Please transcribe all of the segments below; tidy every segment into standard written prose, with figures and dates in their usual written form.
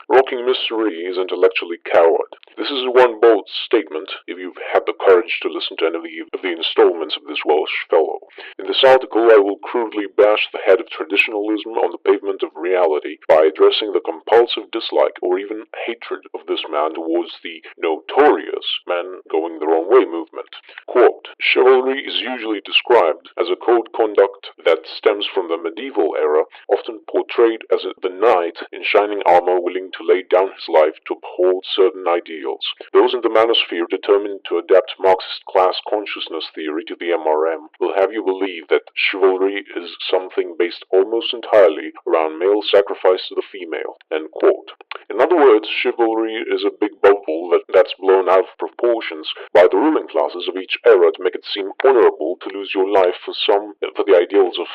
Rocking MrE is intellectually coward. This is one bold statement if you've had the courage to listen to any of the installments of this Welsh fellow. In this article, I will crudely bash the head of traditionalism on the pavement of reality by addressing the compulsive dislike or even hatred of this man towards the notorious men going the wrong way movement. Quote, chivalry is usually described as a code conduct that stems from the medieval era, often portrayed as the knight in shining armor willing to lay down his life to uphold certain ideals. Those in the manosphere determined to adapt Marxist class consciousness theory to the MRM will have you believe that chivalry is something based almost entirely around male sacrifice to the female. End quote. In other words, chivalry is a big bubble that's blown out of proportions by the ruling classes of each era to make it seem honorable to lose your life for the ideals of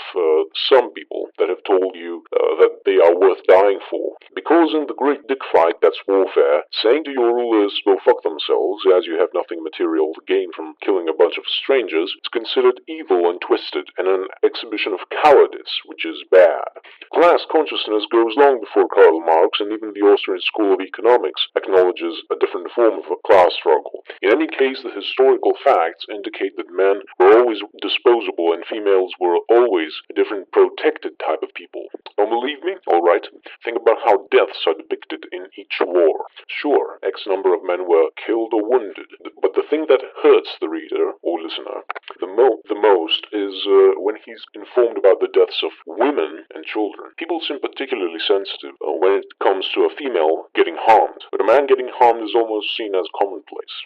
some people that have told you that they are worth dying for. Because in the great dick fight that's warfare, saying to your rulers go fuck themselves as you have nothing material to gain from killing a bunch of strangers is considered evil and twisted and an exhibition of cowardice, which is bad. Class consciousness goes long before Karl Marx, and even the Austrian School of Economics acknowledges a different form of a class struggle. In any case, the historical facts indicate that men were always disposable and females were always a different protected type of people. Don't believe me? Alright. Think about how deaths are depicted in each war. Sure, X number of men were killed or wounded, but the thing that hurts the reader or listener the most is when he's informed about the deaths of women and children. People seem particularly sensitive when it comes to a female getting harmed, but a man getting harmed is almost seen as commonplace.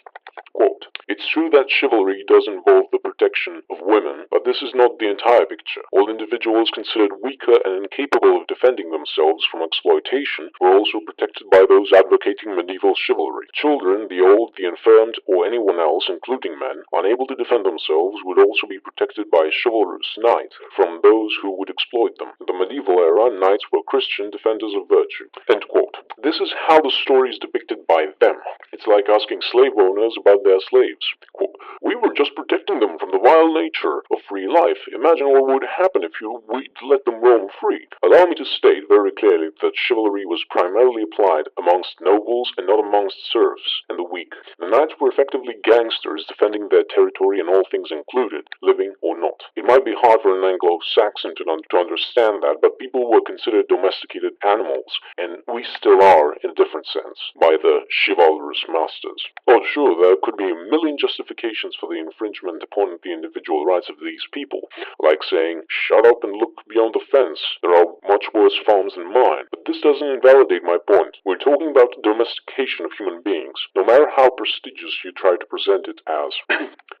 Quote, it's true that chivalry does involve the protection of women, but this is not the entire picture. All individuals considered weaker and incapable of defending themselves from exploitation were also protected by those advocating medieval chivalry. Children, the old, the infirmed, or anyone else, including men, unable to defend themselves would also be protected by a chivalrous knight from those who would exploit them. In the medieval era, knights were Christian defenders of virtue. End quote. This is how the story is depicted by them. It's like asking slave owners about their slaves. Quote, we were just protecting them from the vile nature of free life. Imagine what would happen if we'd let them roam free. Allow me to state very clearly that chivalry was primarily applied amongst nobles and not amongst serfs and the weak. The knights were effectively gangsters defending their territory and all things included, living or not. It might be hard for an Anglo-Saxon to understand that, but people were considered domesticated animals, and we still are in a different sense, by the chivalrous masters. Oh, sure, there could be a million justifications for the infringement upon the individual rights of these people, like saying, shut up and look beyond the fence, there are much worse farms than mine. But this doesn't invalidate my point. We're talking about the domestication of human beings, no matter how prestigious you try to present it as.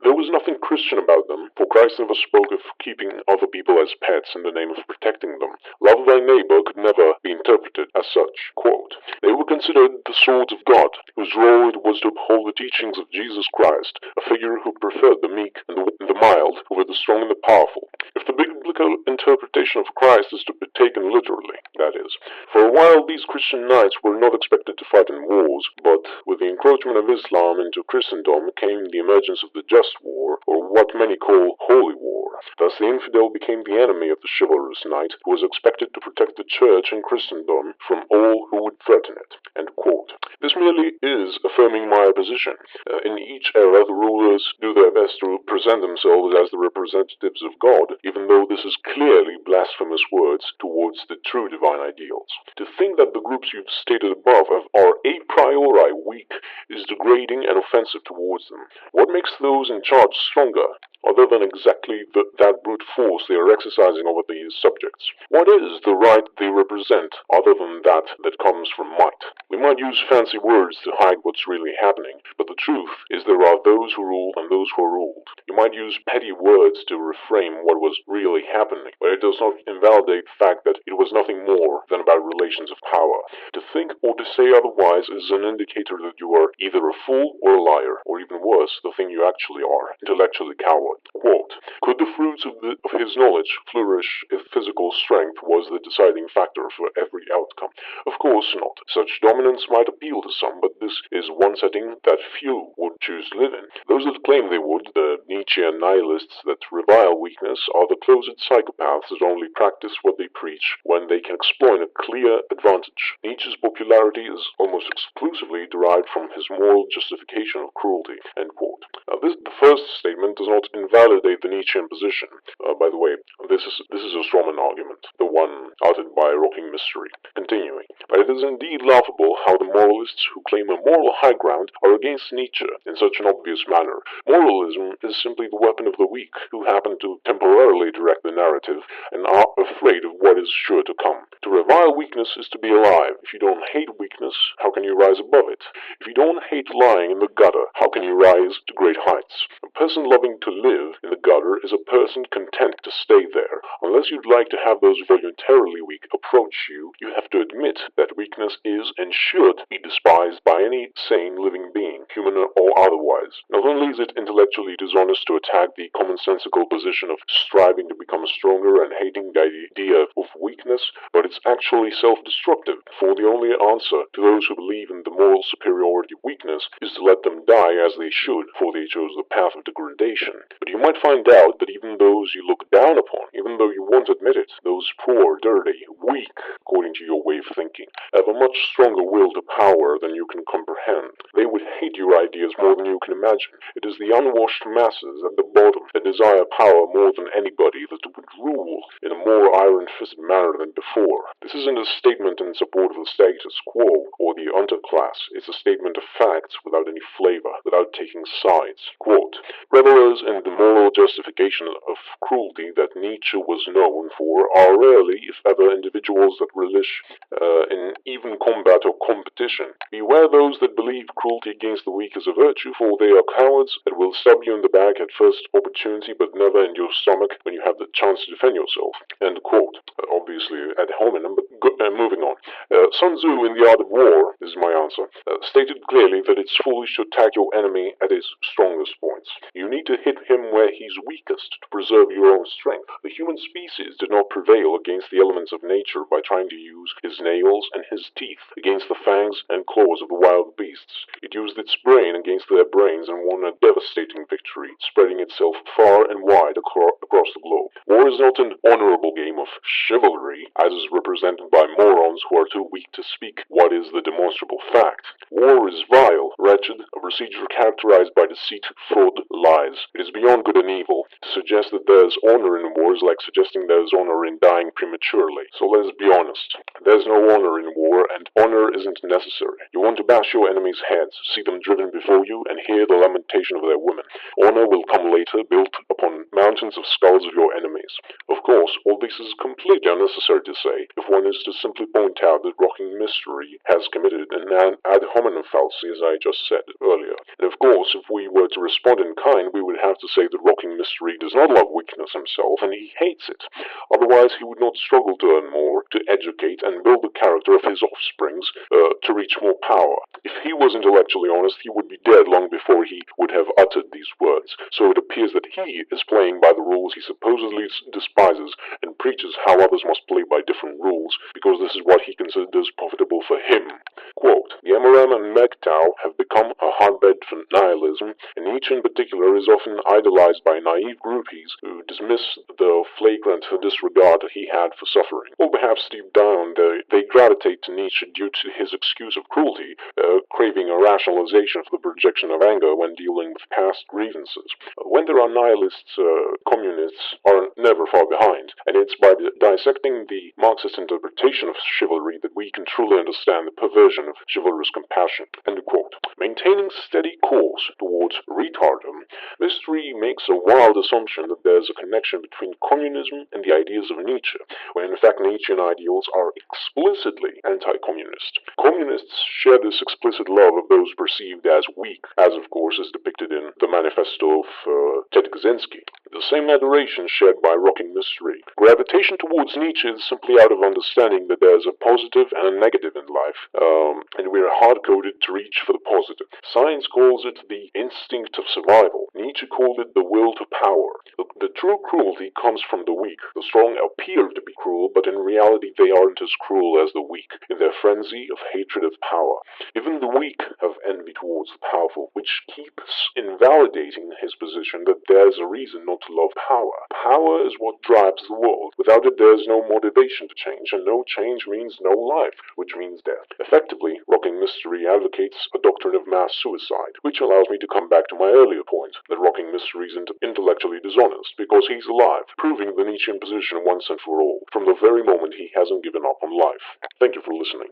There was nothing Christian about them, for Christ never spoke of keeping other people as pets in the name of protecting them. Love thy neighbor could never be interpreted as such. Quote, they were considered the swords of God, whose role it was to uphold the teachings of Jesus Christ, a figure who preferred the meek and the mild over the strong and the powerful. If the biblical interpretation of Christ is to be taken literally, that is. For a while these Christian knights were not expected to fight in wars, but with the encroachment of Islam into Christendom came the emergence of the just war, or what many call holy war. Thus the infidel became the enemy of the chivalrous knight, who was expected to protect the church and Christendom from all who would threaten it. End quote. This merely is affirming my position. In each era, the rulers do their best to present themselves as the representatives of God, even though this is clearly blasphemous words towards the true divine ideals. To think that the groups you've stated above are a priori weak is degrading and offensive towards them. What makes those in charge stronger, other than exactly that brute force they are exercising over these subjects? What is the right they represent, other than that comes from might? We might use fancy words to hide what's really happening, but the truth is there are those who rule and those who are ruled. You might use petty words to reframe what was really happening, but it does not invalidate the fact that it was nothing more than about relations of power. To think or to say otherwise is an indicator that you are either a fool or a liar, or even worse, the thing you actually are, intellectually coward. Quote, could the fruits of his knowledge flourish if physical strength was the deciding factor for every outcome? Of course not. Such dominance might appeal to some, but this is one setting that few would choose to live in. Those that claim they would, the Nietzschean nihilists that revile weakness, are the closet psychopaths that only practice what they preach when they can exploit a clear advantage. Nietzsche's popularity is almost exclusively derived from his moral justification of cruelty. End quote. The first statement does not invalidate the Nietzschean position. By the way, this is a strawman argument, the one uttered by Rocking Mystery. Continuing, but it is indeed laughable how the moralists who claim a moral high ground are against Nietzsche in such an obvious manner. Moralism is simply the weapon of the weak, who happen to temporarily direct the narrative and are afraid of what is sure to come. To revile weakness is to be alive. If you don't hate weakness, how can you rise above it? If you don't hate lying in the gutter, how can you rise to great heights? A person loving to live in the gutter is a person content to stay there. Unless you'd like to have those voluntarily weak approach you, you have to admit that weakness is and should be despised by any sane living being, human or otherwise. Not only is it intellectually dishonest to attack the commonsensical position of striving to become stronger and hating the idea of weakness, but it's actually self-destructive, for the only answer to those who believe in the moral superiority of weakness is to let them die as they should, for they chose the path of degradation. But you might find out that even those you look down upon, even though you won't admit it, those poor, dirty, weak, according to your way of thinking, have a much stronger will to power than you can comprehend. They would hate your ideas more than you can imagine. It is the unwashed masses at the bottom that desire power more than anybody that would rule in a more iron-fisted manner than before. This isn't a statement in support of the status quo or the underclass. It's a statement of facts without any flavor, without taking sides. Quote, revelers in the moral justification of cruelty that Nietzsche was known for are rarely, if ever, individuals that relish in even combat or competition. Beware those that believe cruelty against the weak is a virtue, for they are cowards that will stab you in the back at first opportunity, but never in your stomach when you have the chance to defend yourself. End quote. Obviously ad hominem, but moving on. Sun Tzu in The Art of War, this is my answer, stated clearly that it's foolish to attack your enemy at his strongest points. You need to hit him where he's weakest to preserve your own strength. The human species did not prevail against the elements of nature by trying to use his nails and his teeth against the fangs and claws of the wild beasts. It used its brain against their brains and won a devastating victory, spreading itself far and wide across the globe. War is not an honorable game of chivalry, as is represented by morons who are too weak to speak what is the demonstrable fact. War is vile, wretched, a procedure characterized by deceit, fraud, lies. It is beyond good and evil. To suggest that there's honor in war is like suggesting there's honor in dying prematurely. So let's be honest. There's no honor in war, and honor isn't necessary. You want to bash your enemies' heads, see them driven before you, and hear the lamentation of their women. Honor will come later, built upon mountains of skulls of your enemies. Of course, all this is completely unnecessary to say, if one is to simply point out that Rocking Mystery has committed an ad hominem fallacy, as I just said earlier. And of course, if we were to respond in kind, we would have to say that Rocking Mystery does not love weakness himself, and he hates it. Otherwise, he would not struggle to earn more, to educate, and build the character of his offsprings to reach more power. If he was intellectually honest, he would be dead long before he would have uttered these words. So it appears that he is playing by the rules he supposedly despises and preaches how others must play by different rules, because this is what he considers profitable for him. Quote, the MrE and MGTOW have become a hotbed for nihilism, and Nietzsche in particular is often idolized by naive groupies who dismiss the flagrant disregard he had for suffering. Or perhaps deep down they gravitate to Nietzsche due to his excuse of cruelty, craving a rationalization for the projection of anger when dealing with past grievances. When there are nihilists, communists are never far behind, and it's by dissecting the Marxist interpretation of chivalry that we can truly understand the perversion of chivalrous compassion. End quote. Maintaining steady course towards retardum, MrE makes a wild assumption that there's a connection between communism and the ideas of Nietzsche, when in fact Nietzschean ideals are explicitly anti-communist. Communists share this explicit love of those perceived as weak, as of course is depicted in the manifesto of Ted Kaczynski. The same adoration shared by Rocking Mystery. Gravitation towards Nietzsche is simply out of understanding that there's a positive and a negative in life, and we're hard-coded to reach for the positive. Science calls it the instinct of survival. Nietzsche called it the will to power. The true cruelty comes from the weak. The strong appear to be cruel, but in reality they aren't as cruel as the weak, in their frenzy of hatred of power. Even the The weak have envy towards the powerful, which keeps invalidating his position that there's a reason not to love power. Power is what drives the world. Without it, there's no motivation to change, and no change means no life, which means death. Effectively, Rocking MrE advocates a doctrine of mass suicide, which allows me to come back to my earlier point, that Rocking MrE is intellectually dishonest, because he's alive, proving the Nietzschean position once and for all, from the very moment he hasn't given up on life. Thank you for listening.